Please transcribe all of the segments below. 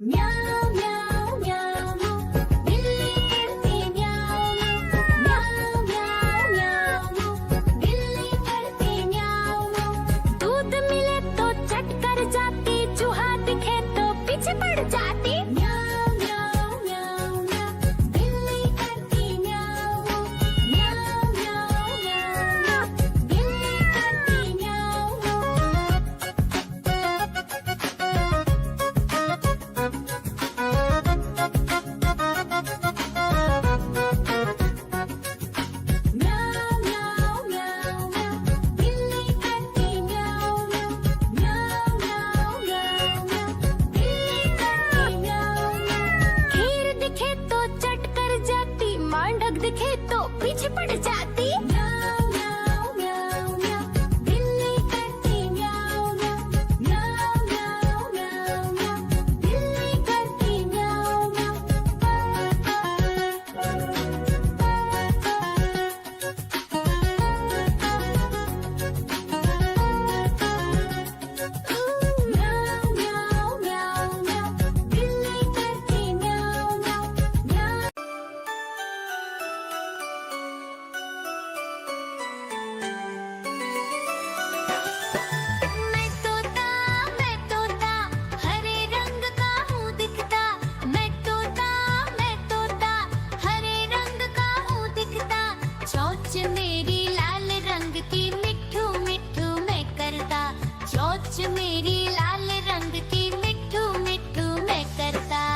म्याऊं म्याऊं म्याऊं बिल्ली करती म्याऊं म्याऊं म्याऊं म्याऊं बिल्ली करती म्याऊं। दूध मिले तो चट कर जाती, चूहा दिखे तो पीछे पड़ जाती। म्याऊं म्याऊं म्याऊं म्याऊं बिल्ली करती म्याऊं म्याऊं म्याऊं म्याऊं बिल्ली करती म्याऊं। म्याऊं म्याऊं म्याऊं म्याऊं बिल्ली करती म्याऊं म्याऊं म्याऊं म्याऊं म्याऊं बिल्ली करती म्याऊं। खीर दिखे तो चट कर जाती, मांडक दिखे तो पीछे पड़ जाती। म्याऊं म्याऊं म्याऊं म्याऊं बिल्ली करती म्याऊं म्याऊं म्याऊं म्याऊं म्याऊं म्याऊं बिल्ली करती म्याऊं म्याऊं म्याऊं म्याऊं म्याऊं बिल्ली करती म्याऊं म्याऊं म्याऊं। मैं तोता हरे रंग का हूँ दिखता। मैं तोता हरे रंग का हूँ दिखता। चोंच मेरी लाल रंग की, मिट्ठू मिट्ठू मैं करता। चोंच मेरी लाल रंग की, मिट्ठू मिट्ठू मैं करता।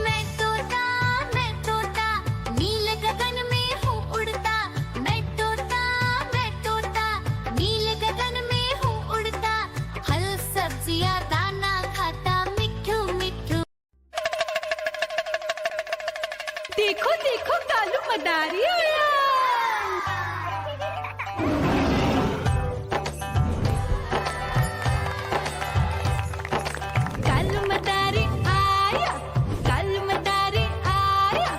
मैं तोता नील गगन में हूँ उड़ता। मैं तोता नील गगन में हूँ उड़ता। फल सब्जियाँ दाना खाता, मिट्ठू मिट्ठू। देखो देखो कालू मदारी आया। कालू मदारी आया, कालू मदारी आया।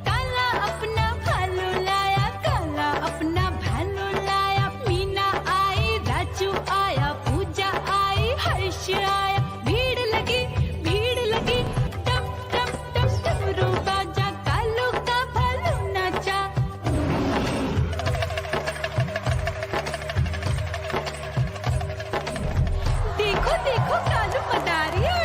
काला अपना भालू लाया, काला अपना भालू लाया। मीना आई, राजू आया, पूजा आई, हर्ष आया। भीड़ लगी टप टप टप डमरू बाजा। कालू का भालू नाचा। देखो देखो कालू मदारी आया।